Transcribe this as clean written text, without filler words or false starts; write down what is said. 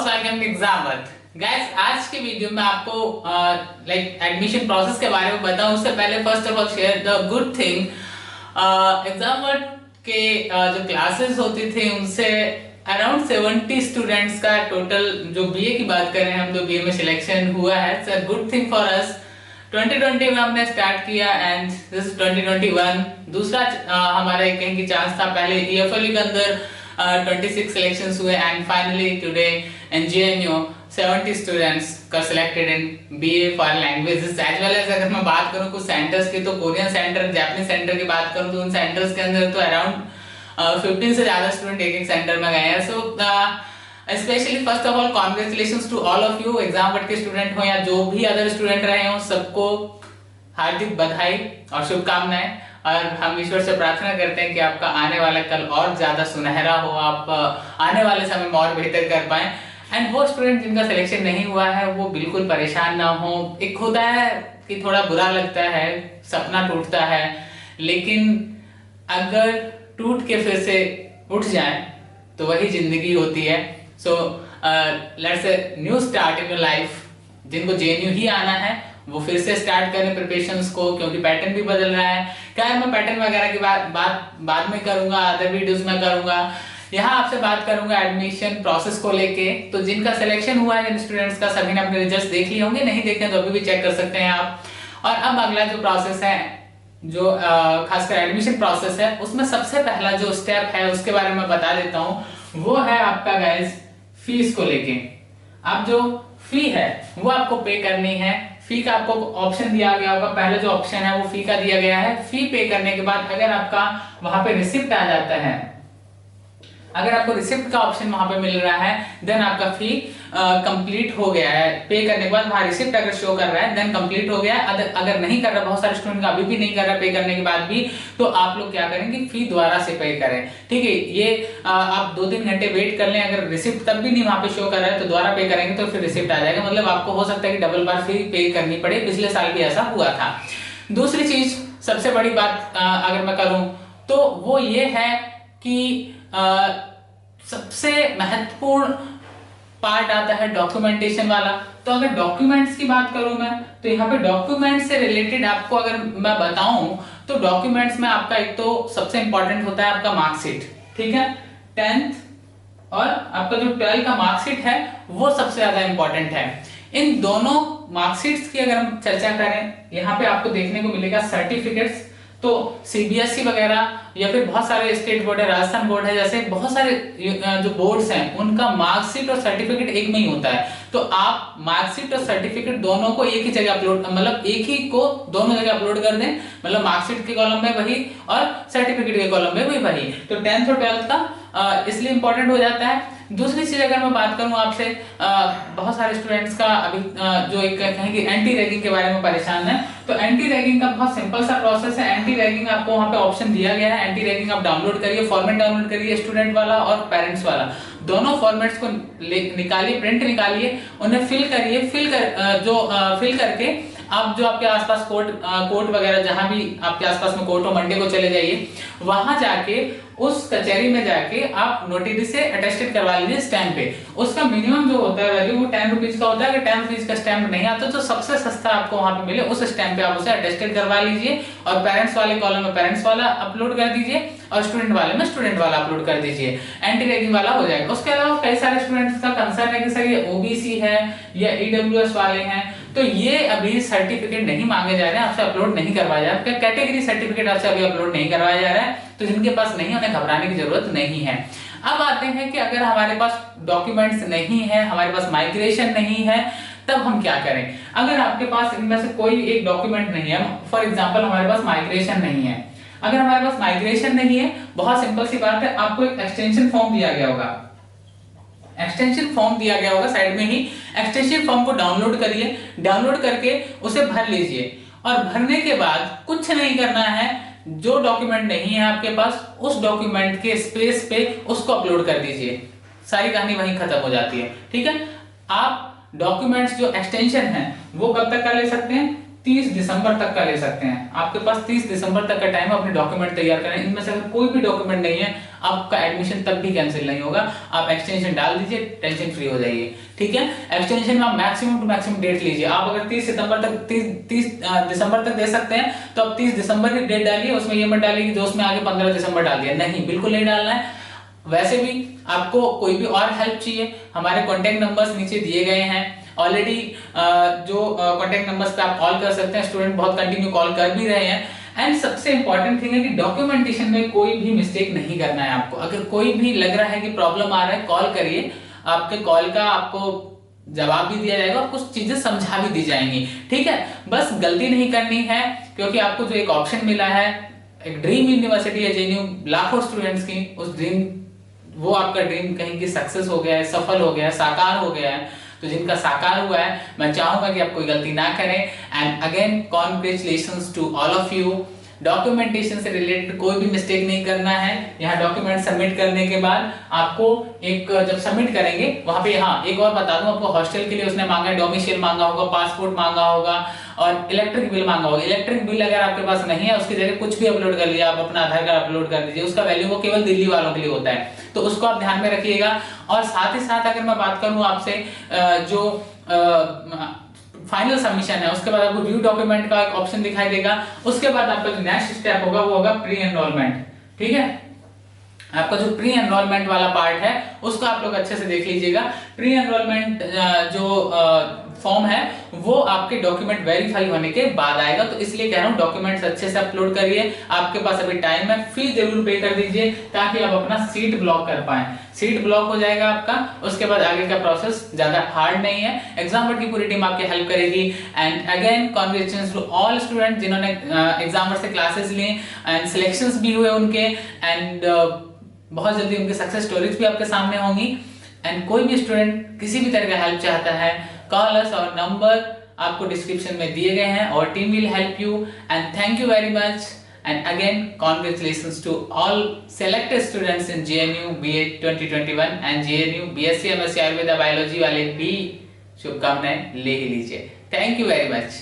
Guys, आज के video में आपको एडमिशन प्रोसेस के बारे में बताऊं। उससे पहले first of all share the good thing. Exam के जो क्लासेस होती थी उनसे अराउंड 70 स्टूडेंट्स का टोटल, जो बीए की बात करें हम, तो बीए में सिलेक्शन हुआ है। It's a good thing for us. 2020 में हमने स्टार्ट किया एंड दिस 2021 दूसरा हमारा कहीं की चांस था। पहले ईएफएल के अंदर 26 सिलेक्शंस हुए and finally today in JNU 70 students got selected in BA foreign languages as well as। अगर मैं बात करूं कुछ सेंटर्स की, तो कोरियन सेंटर, जापानीज सेंटर की बात करूं तो उन सेंटर्स के अंदर तो अराउंड 15 से ज्यादा स्टूडेंट एक सेंटर में गए हैं। So specially first of all congratulations to all of you. Exam के स्टूडेंट हो या जो भी अदर स्टूडेंट रहे हो, सबको हार्दिक बधाई और शुभकामनाएं। और हम ईश्वर से प्रार्थना करते हैं कि आपका आने वाला कल और ज्यादा सुनहरा हो, आप आने वाले समय में और बेहतर कर पाए। एंड वो स्टूडेंट जिनका सिलेक्शन नहीं हुआ है वो बिल्कुल परेशान ना हो। एक होता है कि थोड़ा बुरा लगता है, सपना टूटता है, लेकिन अगर टूट के फिर से उठ जाए तो वही जिंदगी होती है। So let's a new start in your life. जिनको जेएनयू ही आना है वो फिर से स्टार्ट करें प्रिपरेशंस को, क्योंकि पैटर्न भी बदल रहा है। खैर, मैं पैटर्न वगैरह की बात बाद में करूंगा, अदर वीडियोस में करूंगा। यहाँ आपसे बात करूंगा एडमिशन प्रोसेस को लेके। तो जिनका सिलेक्शन हुआ है, जिन स्टूडेंट्स का, सभी ने अपने रिजल्ट्स देख लिए होंगे। नहीं देखे तो अभी भी चेक कर सकते हैं आप। और अब अगला जो प्रोसेस है, जो खासकर एडमिशन प्रोसेस है, उसमें सबसे पहला जो स्टेप है उसके बारे में बता देता हूँ। वो है आपका गाइस फीस को लेके। अब जो फी है वो आपको पे करनी है। फी का आपको ऑप्शन दिया गया होगा, पहले जो ऑप्शन है वो फी का दिया गया है। फी पे करने के बाद अगर आपका वहां पे रिसिप्ट आ जाता है, अगर आपको रिसिप्ट का ऑप्शन वहां पे मिल रहा है, देन आपका फी कंप्लीट हो गया है। पे करने के बाद वहां रिसिप्ट अगर शो कर रहा है देन कंप्लीट हो गया है। अगर नहीं कर रहा, बहुत सारे स्टूडेंट का अभी भी नहीं कर रहा पे करने के बाद भी, तो आप लोग क्या करेंगे, फी दोबारा से पे करें। ठीक है, ये आप 2-3 घंटे वेट कर लें। अगर रिसिप्ट तब भी नहीं वहां पे शो कर रहा है तो दोबारा पे करेंगे तो फिर रिसिप्ट आ जाएगा। मतलब आपको हो सकता है कि डबल बार फी पे करनी पड़े। पिछले साल भी ऐसा हुआ था। दूसरी चीज, सबसे बड़ी बात अगर मैं करूं तो वो ये है कि सबसे महत्वपूर्ण पार्ट आता है डॉक्यूमेंटेशन वाला। तो अगर डॉक्यूमेंट्स की बात करूं मैं, तो यहाँ पे डॉक्यूमेंट्स से रिलेटेड आपको अगर मैं बताऊं तो डॉक्यूमेंट्स में आपका एक तो सबसे इंपॉर्टेंट होता है आपका मार्कशीट। ठीक है, 10th और आपका जो 12 का मार्कशीट है वो सबसे ज्यादा इंपॉर्टेंट है। इन दोनों मार्कशीट्स की अगर हम चर्चा करें, यहाँ पे आपको देखने को मिलेगा सर्टिफिकेट्स। तो सीबीएसई वगैरह या फिर बहुत सारे स्टेट बोर्ड है, राजस्थान बोर्ड है, जैसे बहुत सारे जो बोर्ड्स हैं उनका मार्कशीट और सर्टिफिकेट एक में ही होता है। तो आप मार्कशीट और सर्टिफिकेट दोनों को एक ही जगह अपलोड, मतलब एक ही को दोनों जगह अपलोड कर दें। मतलब मार्कशीट के कॉलम में वही और सर्टिफिकेट के कॉलम में भी वही। तो 10th और 12th का इसलिए इंपॉर्टेंट हो जाता है। दूसरी चीज अगर मैं बात करूं आपसे, बहुत सारे स्टूडेंट्स का अभी जो एक कहें कि एंटी रैगिंग के बारे में परेशान है। तो एंटी रैगिंग का बहुत सिंपल सा प्रोसेस है। एंटी रैगिंग आपको वहां पे ऑप्शन दिया गया है। एंटी रैगिंग आप डाउनलोड करिए, फॉर्मेट डाउनलोड करिए, स्टूडेंट वाला और पेरेंट्स वाला, दोनों फॉर्मेट्स को निकालिए, प्रिंट निकालिए, उन्हें फिल करिए। फिल करके आप जो आपके आसपास कोर्ट वगैरह, जहां भी आपके आसपास में कोर्ट हो, मंडे को चले जाइए। वहां जाके उस कचहरी में जाके आप नोटरी से अटेस्टेड करवा लीजिए स्टैंप पे। उसका मिनिमम जो होता है वैल्यू वो 10 रुपीज का होता है। अगर 10 रुपीज का स्टैंप नहीं आता तो सबसे सस्ता आपको वहां पे मिले उस स्टैंप पे आप उसे अटेस्टेड करवा लीजिए। और पेरेंट्स वाले कॉलम में पेरेंट्स वाला अपलोड कर दीजिए और स्टूडेंट वाले में स्टूडेंट वाला अपलोड कर दीजिए। एंटी रैगिंग वाला हो जाएगा। उसके अलावा कई सारे स्टूडेंट्स का कंसर्न है कि सर ये ओबीसी है या ईडब्ल्यूएस वाले हैं, तो ये अभी सर्टिफिकेट नहीं मांगे जा रहे हैं, आपसे अपलोड नहीं करवाया जा रहा है। कैटेगरी सर्टिफिकेट आपसे अभी अपलोड नहीं करवाया जा रहा है। तो जिनके पास नहीं, उन्हें घबराने की जरूरत नहीं है। अब आते हैं कि अगर हमारे पास डॉक्यूमेंट्स नहीं है, हमारे पास माइग्रेशन नहीं है, तब हम क्या करें। अगर आपके पास इनमें से कोई एक डॉक्यूमेंट नहीं है, फॉर एग्जांपल हमारे पास माइग्रेशन नहीं है। अगर हमारे पास माइग्रेशन नहीं है, बहुत सिंपल सी बात है, आपको एक एक्सटेंशन फॉर्म दिया गया होगा। एक्सटेंशन फॉर्म दिया गया होगा साइड में ही। एक्सटेंशन फॉर्म को डाउनलोड करिए, डाउनलोड करके उसे भर लीजिए। और भरने के बाद कुछ नहीं करना है, जो डॉक्यूमेंट नहीं है आपके पास उस डॉक्यूमेंट के स्पेस पे उसको अपलोड कर दीजिए। सारी कहानी वहीं खत्म हो जाती है। ठीक है, आप डॉक्यूमेंट्स जो एक्सटेंशन है वो कब तक का ले सकते हैं, 30 दिसंबर तक का ले सकते हैं। आपके पास 30 दिसंबर तक का टाइम है अपने डॉक्यूमेंट तैयार करें। इनमें से अगर कोई भी डॉक्यूमेंट नहीं है, आपका एडमिशन तब भी कैंसिल नहीं होगा। आप एक्सटेंशन डाल दीजिए, टेंशन फ्री हो जाइए, ठीक है। एक्सटेंशन में आप मैक्सिमम टू मैक्सिमम डेट लीजिए। आप अगर 30 दिसंबर तक दे सकते हैं तो आप 30 दिसंबर की डेट डालिए, उसमें ये मत डालिए कि दोस्त में आगे 15 दिसंबर डाल दिया, नहीं, बिल्कुल नहीं डालना है। वैसे भी आपको कोई भी और हेल्प चाहिए, हमारे कॉन्टेक्ट नंबर्स नीचे दिए गए हैं ऑलरेडी। जो कॉन्टेक्ट नंबर्स पे आप कॉल कर सकते हैं, स्टूडेंट बहुत कंटिन्यू कॉल कर भी रहे हैं। एंड सबसे इंपॉर्टेंट थिंग है कि डॉक्यूमेंटेशन में कोई भी मिस्टेक नहीं करना है आपको। अगर कोई भी लग रहा है कि प्रॉब्लम आ रहा है, कॉल करिए, आपके कॉल का आपको जवाब भी दिया जाएगा और कुछ चीजें समझा भी दी जाएंगी, ठीक है। बस गलती नहीं करनी है, क्योंकि आपको जो एक ऑप्शन मिला है, एक ड्रीम यूनिवर्सिटी है जेएनयू, लाखों स्टूडेंट्स की, उस ड्रीम, वो आपका ड्रीम कहीं की सक्सेस हो गया है, सफल हो गया है, साकार हो गया है। तो जिनका साकार हुआ है, मैं चाहूंगा कि आप कोई गलती ना करें। And again congratulations to all of you. Documentation से रिलेटेड कोई भी मिस्टेक नहीं करना है। यहाँ डॉक्यूमेंट सबमिट करने के बाद आपको एक, जब सबमिट करेंगे वहां पे, हाँ एक और बता दूं आपको, हॉस्टल के लिए उसने मांगा है, डोमिसाइल मांगा होगा, पासपोर्ट मांगा होगा और इलेक्ट्रिक बिल मांगा होगा। इलेक्ट्रिक बिल अगर आपके पास नहीं है, उसकी जगह कुछ भी अपलोड कर लिया, आप अपना आधार कार्ड अपलोड कर दीजिए, उसका वैल्यू वो केवल दिल्ली वालों के लिए होता है, तो उसको आप ध्यान में रखिएगा। और साथ ही साथ अगर मैं बात करूं आपसे, जो फाइनल सबमिशन है, उसके बाद आपको व्यू डॉक्यूमेंट का एक ऑप्शन दिखाई देगा। उसके बाद आपका जो नेक्स्ट स्टेप होगा वो होगा प्री एनरोलमेंट, ठीक है। आपका जो प्री एनरोलमेंट वाला पार्ट है उसको आप लोग अच्छे से देख लीजिएगा। प्री एनरोलमेंट जो फॉर्म है वो आपके डॉक्यूमेंट वेरीफाई होने के बाद आएगा, तो इसलिए कह रहा हूं डॉक्यूमेंट्स अच्छे से अपलोड करिए। आपके पास अभी टाइम है, फीस जरूर पे कर दीजिए ताकि आप अपना सीट ब्लॉक कर पाए। सीट ब्लॉक हो जाएगा आपका, उसके बाद आगे का प्रोसेस ज्यादा हार्ड नहीं है। एग्जाम बोर्ड की पूरी टीम आपकी हेल्प करेगी। And again congratulations to all student जिन्होंने एग्जाम बोर्ड से क्लासेस लिए एंड सिलेक्शंस भी हुए उनके, एंड बहुत जल्दी उनकी सक्सेस स्टोरीज भी आपके सामने होंगी। एंड कोई भी स्टूडेंट किसी भी तरह का हेल्प चाहता है, कॉल अस, और नंबर आपको डिस्क्रिप्शन में दिए गए हैं, और team will help you. And thank you very much. And again congratulations to all selected students in JNU BA 2021 and JNU BSc MSc Ayurveda biology वाले भी शुभकामनाएं ले ही लीजिए। Thank you very much.